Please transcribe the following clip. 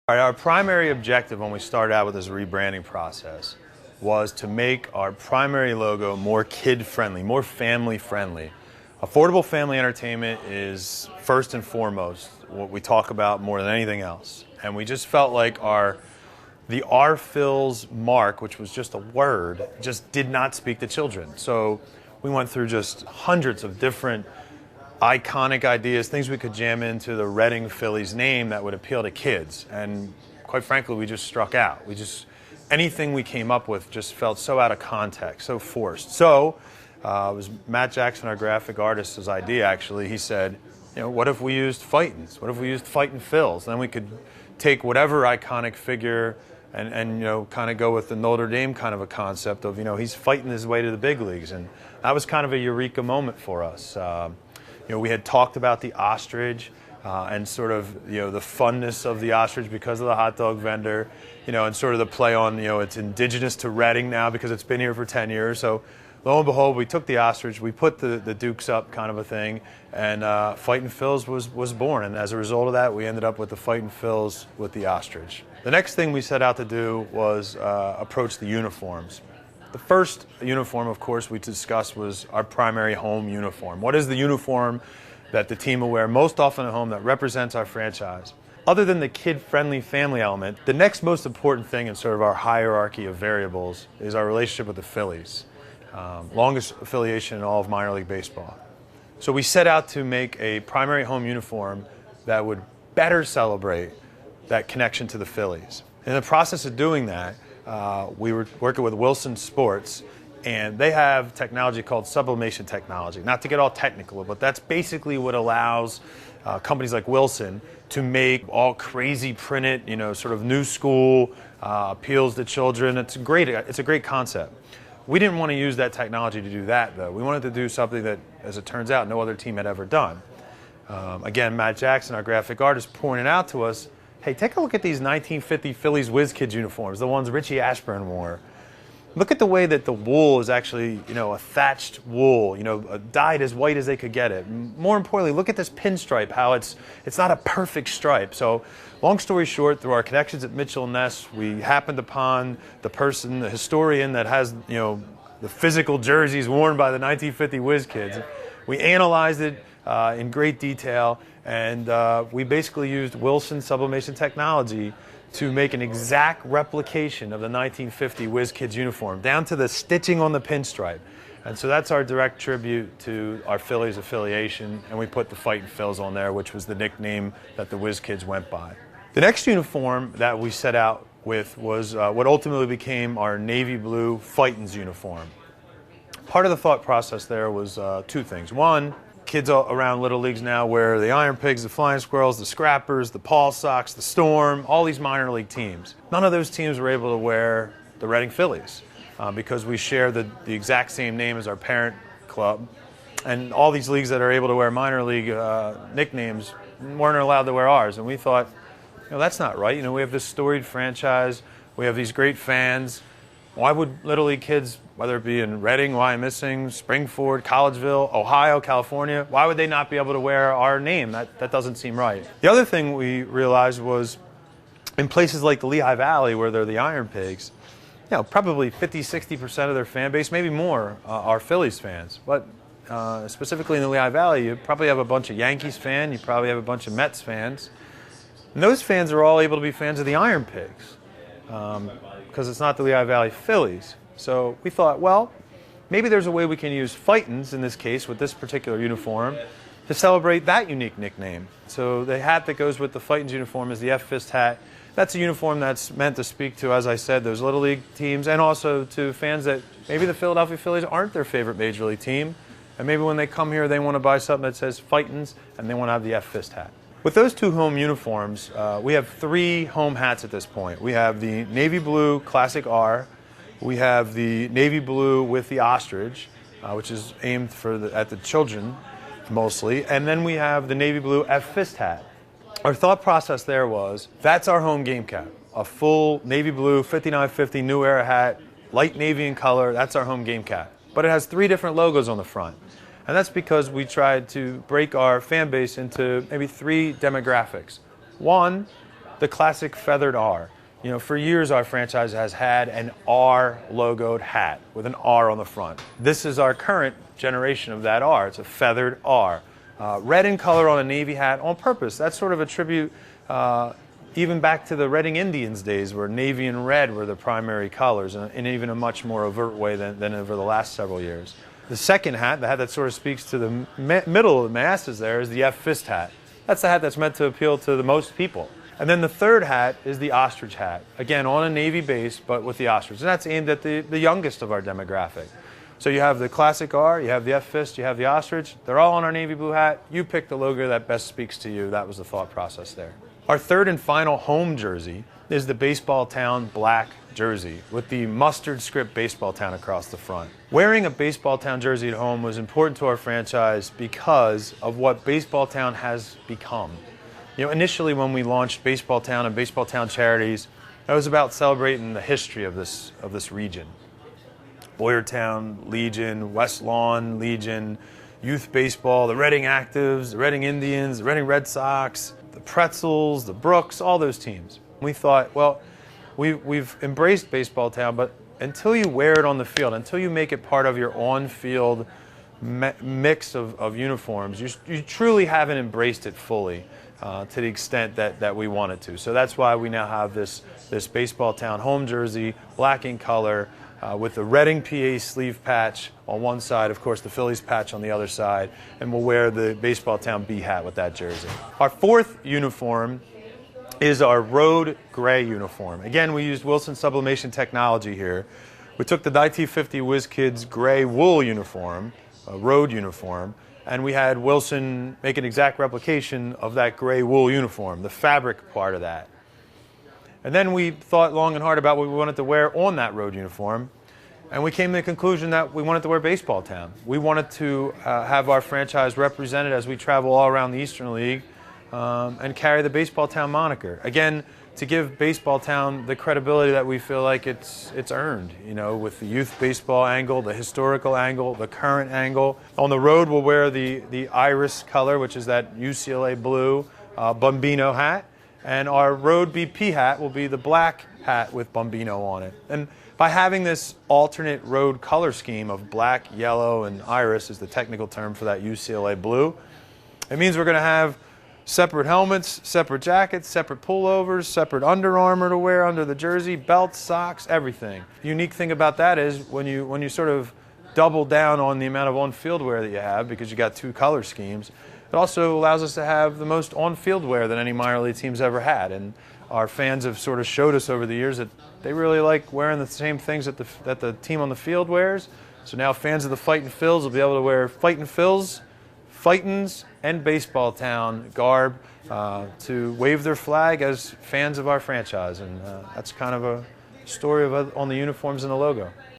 Our primary objective when we started out with this rebranding process was to make our primary logo more kid-friendly, more family-friendly. Affordable family entertainment is first and foremost what we talk about more than anything else. And we just felt like the Phils mark, which was just a word, just did not speak to children. So we went through just hundreds of different iconic ideas, things we could jam into the Reading Phillies name that would appeal to kids. And quite frankly, we just struck out. Anything we came up with just felt so out of context, so forced. So it was Matt Jackson, our graphic artist's idea, actually. He said, what if we used Fightins? What if we used Fightin Phils? Then we could take whatever iconic figure and kind of go with the Notre Dame kind of a concept of, he's fighting his way to the big leagues. And that was kind of a eureka moment for us. We had talked about the ostrich and sort of the funness of the ostrich because of the hot dog vendor, and sort of the play on it's indigenous to Reading now because it's been here for 10 years. So lo and behold, we took the ostrich, we put the Dukes up kind of a thing, and Fightin Phils was born. And as a result of that, we ended up with the Fightin Phils with the ostrich. The next thing we set out to do was approach the uniforms. The first uniform, of course, we discussed was our primary home uniform. What is the uniform that the team will wear most often at home that represents our franchise? Other than the kid-friendly family element, the next most important thing in sort of our hierarchy of variables is our relationship with the Phillies, longest affiliation in all of minor league baseball. So we set out to make a primary home uniform that would better celebrate that connection to the Phillies. In the process of doing that, we were working with Wilson Sports, and they have technology called sublimation technology. Not to get all technical, but that's basically what allows companies like Wilson to make all crazy printed, sort of new school, appeals to children. It's a great concept. We didn't want to use that technology to do that, though. We wanted to do something that, as it turns out, no other team had ever done. Again, Matt Jackson, our graphic artist, pointed out to us, hey, take a look at these 1950 Phillies Whiz Kids uniforms, the ones Richie Ashburn wore. Look at the way that the wool is actually, a thatched wool, dyed as white as they could get it. More importantly, look at this pinstripe, how it's not a perfect stripe. So, long story short, through our connections at Mitchell & Ness, we happened upon the historian that has, the physical jerseys worn by the 1950 Whiz Kids. We analyzed it in great detail, and we basically used Wilson sublimation technology to make an exact replication of the 1950 Whiz Kids uniform, down to the stitching on the pinstripe. And so that's our direct tribute to our Phillies affiliation, and we put the Fightin Phils on there, which was the nickname that the Whiz Kids went by. The next uniform that we set out with was what ultimately became our navy blue Fightins uniform. Part of the thought process there was two things. One, kids around Little Leagues now wear the Iron Pigs, the Flying Squirrels, the Scrappers, the Paul Sox, the Storm, all these minor league teams. None of those teams were able to wear the Reading Phillies because we share the exact same name as our parent club. And all these leagues that are able to wear minor league nicknames weren't allowed to wear ours. And we thought, that's not right. We have this storied franchise. We have these great fans. Why would Little League kids, whether it be in Reading, Wyomissing, Springford, Collegeville, Ohio, California, why would they not be able to wear our name? That doesn't seem right. The other thing we realized was in places like the Lehigh Valley, where they're the Iron Pigs, probably 50-60% of their fan base, maybe more, are Phillies fans. But specifically in the Lehigh Valley, you probably have a bunch of Yankees fans, you probably have a bunch of Mets fans. And those fans are all able to be fans of the Iron Pigs. Because it's not the Lehigh Valley Phillies. So we thought, well, maybe there's a way we can use Fightins, in this case, with this particular uniform, to celebrate that unique nickname. So the hat that goes with the Fightins uniform is the F-Fist hat. That's a uniform that's meant to speak to, as I said, those Little League teams, and also to fans that maybe the Philadelphia Phillies aren't their favorite Major League team, and maybe when they come here they want to buy something that says Fightins, and they want to have the F-Fist hat. With those two home uniforms, we have three home hats at this point. We have the navy blue Classic R, we have the navy blue with the ostrich, which is aimed at the children mostly, and then we have the navy blue F-Fist hat. Our thought process there was, that's our home game cap, a full navy blue 5950 New Era hat, light navy in color, that's our home game cap. But it has three different logos on the front. And that's because we tried to break our fan base into maybe three demographics. One, the classic feathered R. You know, for years our franchise has had an R logoed hat with an R on the front. This is our current generation of that R. It's a feathered R. Red in color on a Navy hat on purpose. That's sort of a tribute even back to the Reading Indians days, where Navy and red were the primary colors, in even a much more overt way than over the last several years. The second hat, the hat that sort of speaks to the middle of the masses there, is the F Fist hat. That's the hat that's meant to appeal to the most people. And then the third hat is the ostrich hat. Again, on a Navy base, but with the ostrich. And that's aimed at the youngest of our demographic. So you have the classic R, you have the F Fist, you have the ostrich. They're all on our navy blue hat. You pick the logo that best speaks to you. That was the thought process there. Our third and final home jersey is the Baseball Town black jersey with the mustard script Baseball Town across the front. Wearing a Baseball Town jersey at home was important to our franchise because of what Baseball Town has become. You know, initially when we launched Baseball Town and Baseball Town Charities, it was about celebrating the history of this region. Boyertown, Legion, West Lawn, Legion, youth baseball, the Reading Actives, the Reading Indians, the Reading Red Sox, the Pretzels, the Brooks, all those teams. We thought, well, we've embraced Baseball Town, but until you wear it on the field, until you make it part of your on-field mix of uniforms, you truly haven't embraced it fully to the extent that we want it to. So that's why we now have this Baseball Town home jersey, black in color, with the Reading PA sleeve patch on one side, of course the Phillies patch on the other side, and we'll wear the Baseball Town B hat with that jersey. Our fourth uniform is our road gray uniform. Again, we used Wilson sublimation technology here. We took the 1950 Whiz Kids gray wool uniform, a road uniform, and we had Wilson make an exact replication of that gray wool uniform, the fabric part of that. And then we thought long and hard about what we wanted to wear on that road uniform, and we came to the conclusion that we wanted to wear Baseball Town. We wanted to have our franchise represented as we travel all around the Eastern League and carry the Baseball Town moniker. Again, to give Baseball Town the credibility that we feel like it's earned, you know, with the youth baseball angle, the historical angle, the current angle. On the road, we'll wear the iris color, which is that UCLA blue Bambino hat. And our road BP hat will be the black hat with Bambino on it. And by having this alternate road color scheme of black, yellow, and iris is the technical term for that UCLA blue, it means we're going to have separate helmets, separate jackets, separate pullovers, separate Under Armour to wear under the jersey, belts, socks, everything. The unique thing about that is when you sort of double down on the amount of on-field wear that you have, because you got two color schemes, it also allows us to have the most on-field wear that any minor league team's ever had. And our fans have sort of showed us over the years that they really like wearing the same things that the team on the field wears. So now fans of the Fightin Phils will be able to wear Fightin Phils, Fightins, and Baseball Town garb to wave their flag as fans of our franchise. And that's kind of a story on the uniforms and the logo.